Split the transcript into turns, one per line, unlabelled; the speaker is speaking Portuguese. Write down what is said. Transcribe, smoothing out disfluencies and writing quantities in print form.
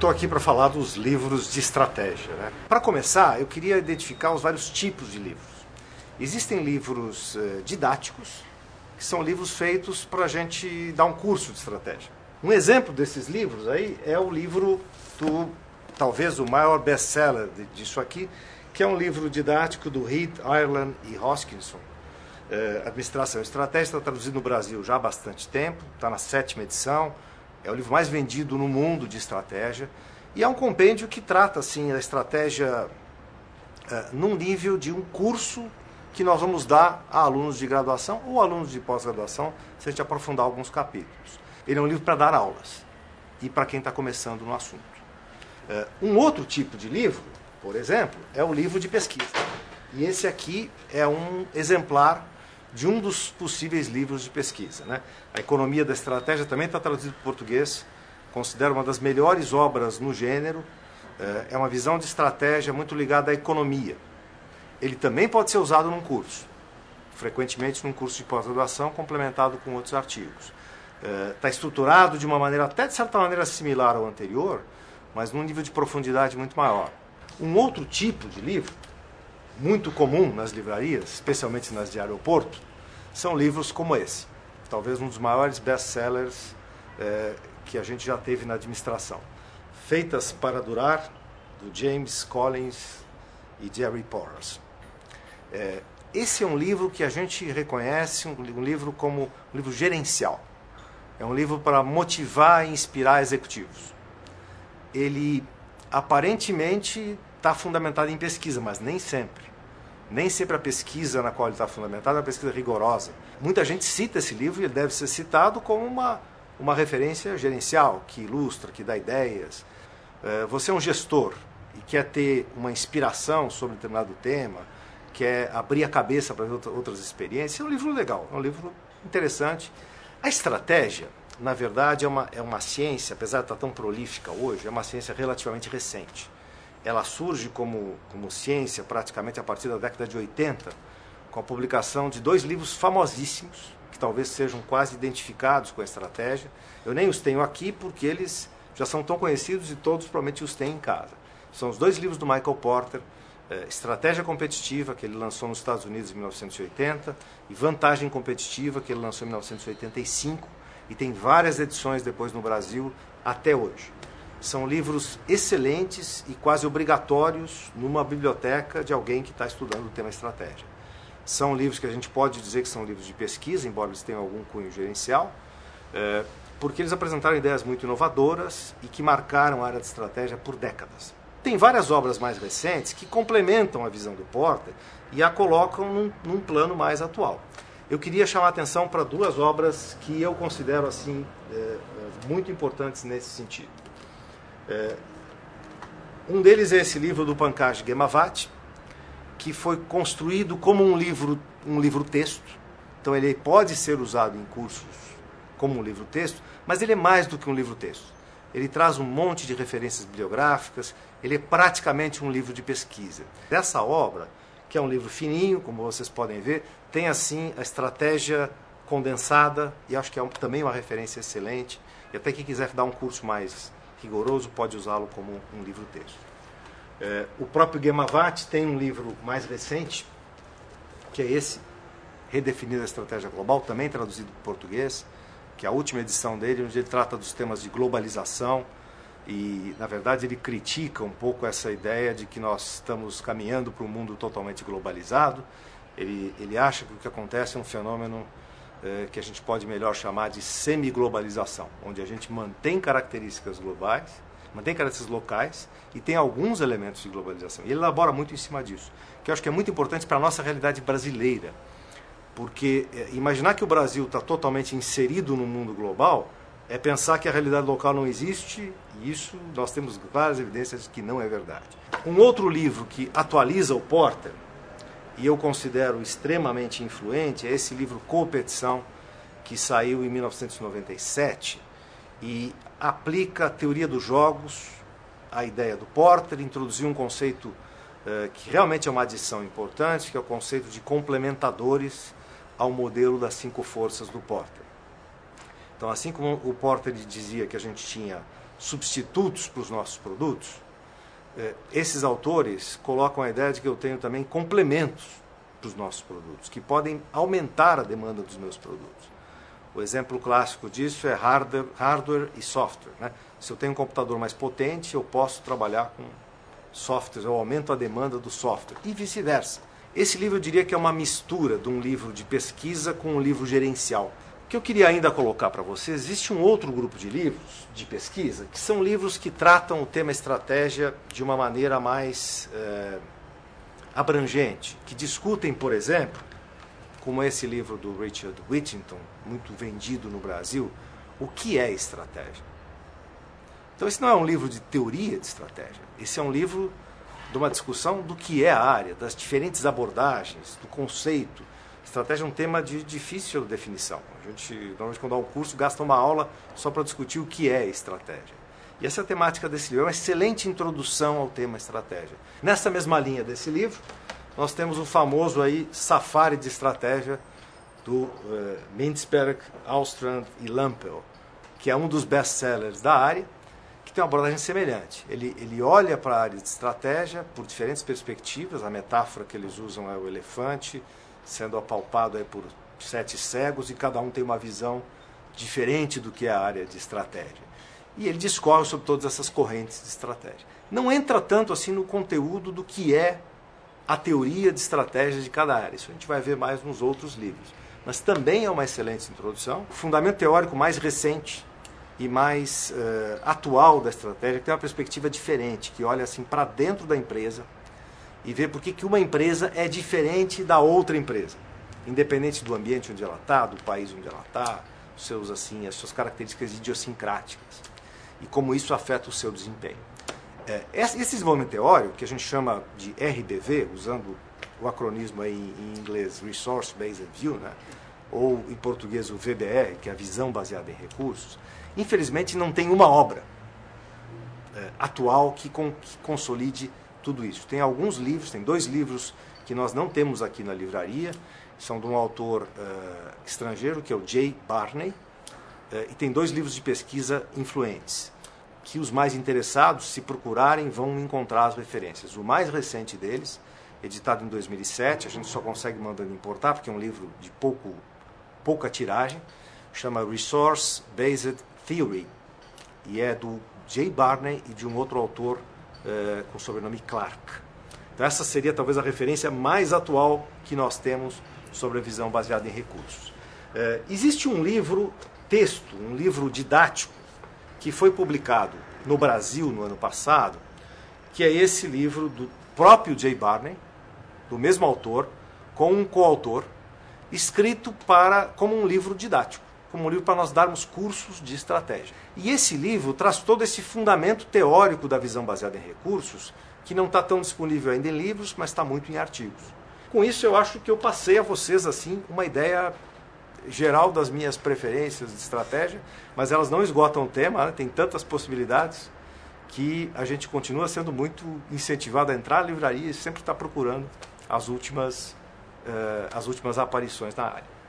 estou aqui para falar dos livros de estratégia, né? Para começar, eu queria identificar os vários tipos de livros. Existem livros didáticos, que são livros feitos para a gente dar um curso de estratégia. Um exemplo desses livros aí é o livro talvez o maior best-seller disso aqui, que é um livro didático do Heath, Ireland e Hoskinson. Administração e Estratégia, está traduzido no Brasil já há bastante tempo, está na 7ª edição, é o livro mais vendido no mundo de estratégia, e é um compêndio que trata assim, a estratégia num nível de um curso que nós vamos dar a alunos de graduação ou alunos de pós-graduação, se a gente aprofundar alguns capítulos. Ele é um livro para dar aulas e para quem está começando no assunto. Um outro tipo de livro, por exemplo, é o livro de pesquisa. E esse aqui é um exemplar de um dos possíveis livros de pesquisa, né? A Economia da Estratégia também está traduzido para o português, considero uma das melhores obras no gênero, é uma visão de estratégia muito ligada à economia. Ele também pode ser usado num curso, frequentemente num curso de pós-graduação, complementado com outros artigos. Está estruturado de uma maneira, até de certa maneira, similar ao anterior, mas num nível de profundidade muito maior. Um outro tipo de livro, muito comum nas livrarias, especialmente nas de aeroporto, são livros como esse. Talvez um dos maiores best-sellers que a gente já teve na administração. Feitas para Durar, do James Collins e Jerry Porras. Esse é um livro que a gente reconhece, um livro como um livro gerencial. É um livro para motivar e inspirar executivos. Ele aparentemente está fundamentado em pesquisa, mas nem sempre. Nem sempre a pesquisa na qual ele está fundamentado é uma pesquisa rigorosa. Muita gente cita esse livro e ele deve ser citado como uma referência gerencial, que ilustra, que dá ideias. Você é um gestor e quer ter uma inspiração sobre um determinado tema, quer abrir a cabeça para ver outras experiências, é um livro legal, é um livro interessante. A estratégia, na verdade, é uma ciência, apesar de estar tão prolífica hoje, é uma ciência relativamente recente. Ela surge como ciência praticamente a partir da década de 80, com a publicação de 2 livros famosíssimos, que talvez sejam quase identificados com a estratégia. Eu nem os tenho aqui porque eles já são tão conhecidos e todos provavelmente os têm em casa. São os 2 livros do Michael Porter, Estratégia Competitiva, que ele lançou nos Estados Unidos em 1980, e Vantagem Competitiva, que ele lançou em 1985, e tem várias edições depois no Brasil até hoje. São livros excelentes e quase obrigatórios numa biblioteca de alguém que está estudando o tema estratégia. São livros que a gente pode dizer que são livros de pesquisa, embora eles tenham algum cunho gerencial, porque eles apresentaram ideias muito inovadoras e que marcaram a área de estratégia por décadas. Tem várias obras mais recentes que complementam a visão do Porter e a colocam num plano mais atual. Eu queria chamar a atenção para 2 obras que eu considero assim muito importantes nesse sentido. Um deles é esse livro do Pankaj Ghemawat, que foi construído como um livro-texto. Então ele pode ser usado em cursos como um livro-texto, mas ele é mais do que um livro-texto. Ele traz um monte de referências bibliográficas, ele é praticamente um livro de pesquisa. Essa obra, que é um livro fininho, como vocês podem ver, tem assim a estratégia condensada, e acho que é também uma referência excelente, e até quem quiser dar um curso mais rigoroso pode usá-lo como um livro-texto. O próprio Ghemawat tem um livro mais recente, que é esse, Redefinindo a Estratégia Global, também traduzido para o português, que é a última edição dele, onde ele trata dos temas de globalização e, na verdade, ele critica um pouco essa ideia de que nós estamos caminhando para um mundo totalmente globalizado. Ele acha que o que acontece é um fenômeno que a gente pode melhor chamar de semi-globalização, onde a gente mantém características globais, mantém características locais e tem alguns elementos de globalização. E ele elabora muito em cima disso, que eu acho que é muito importante para a nossa realidade brasileira. Porque imaginar que o Brasil está totalmente inserido no mundo global é pensar que a realidade local não existe, e isso nós temos várias evidências de que não é verdade. Um outro livro que atualiza o Porter, e eu considero extremamente influente, é esse livro Competição, que saiu em 1997, e aplica a teoria dos jogos, a ideia do Porter, introduziu um conceito que realmente é uma adição importante, que é o conceito de complementadores ao modelo das 5 forças do Porter. Então, assim como o Porter dizia que a gente tinha substitutos para os nossos produtos, esses autores colocam a ideia de que eu tenho também complementos para os nossos produtos, que podem aumentar a demanda dos meus produtos. O exemplo clássico disso é hardware e software, né? Se eu tenho um computador mais potente, eu posso trabalhar com software, eu aumento a demanda do software, e vice-versa. Esse livro eu diria que é uma mistura de um livro de pesquisa com um livro gerencial. O que eu queria ainda colocar para vocês, existe um outro grupo de livros de pesquisa, que são livros que tratam o tema estratégia de uma maneira mais abrangente, que discutem, por exemplo, como esse livro do Richard Whittington, muito vendido no Brasil, o que é estratégia. Então esse não é um livro de teoria de estratégia, esse é um livro de uma discussão do que é a área, das diferentes abordagens, do conceito. Estratégia é um tema de difícil definição. A gente, normalmente, quando dá um curso, gasta uma aula só para discutir o que é estratégia. E essa é a temática desse livro, é uma excelente introdução ao tema estratégia. Nessa mesma linha desse livro, nós temos o famoso aí Safari de Estratégia do Mintzberg, Austrand e Lampel, que é um dos best-sellers da área, que tem uma abordagem semelhante. Ele olha para a área de estratégia por diferentes perspectivas. A metáfora que eles usam é o elefante sendo apalpado aí por 7 cegos, e cada um tem uma visão diferente do que é a área de estratégia. E ele discorre sobre todas essas correntes de estratégia. Não entra tanto assim no conteúdo do que é a teoria de estratégia de cada área. Isso a gente vai ver mais nos outros livros. Mas também é uma excelente introdução. O fundamento teórico mais recente e mais atual da estratégia, que tem uma perspectiva diferente, que olha assim para dentro da empresa e vê por que uma empresa é diferente da outra empresa, independente do ambiente onde ela está, do país onde ela está, as suas características idiosincráticas, e como isso afeta o seu desempenho. Esse desenvolvimento teórico, que a gente chama de RBV, usando o acronismo aí em inglês, Resource Based View, né? Ou em português o VBR, que é a visão baseada em recursos, infelizmente não tem uma obra atual que consolide tudo isso. Tem alguns livros, tem 2 livros que nós não temos aqui na livraria, são de um autor estrangeiro, que é o Jay Barney, e tem 2 livros de pesquisa influentes, que os mais interessados, se procurarem, vão encontrar as referências. O mais recente deles, editado em 2007, a gente só consegue mandando importar, porque é um livro de pouca tiragem, chama Resource Based Theory, e é do Jay Barney e de um outro autor com o sobrenome Clark. Então essa seria talvez a referência mais atual que nós temos sobre a visão baseada em recursos. Existe um livro texto, um livro didático, que foi publicado no Brasil no ano passado, que é esse livro do próprio Jay Barney, do mesmo autor, com um coautor, escrito como um livro didático, como um livro para nós darmos cursos de estratégia. E esse livro traz todo esse fundamento teórico da visão baseada em recursos, que não está tão disponível ainda em livros, mas está muito em artigos. Com isso, eu acho que eu passei a vocês assim uma ideia geral das minhas preferências de estratégia, mas elas não esgotam o tema, né? Tem tantas possibilidades que a gente continua sendo muito incentivado a entrar na livraria e sempre está procurando as últimas aparições na área.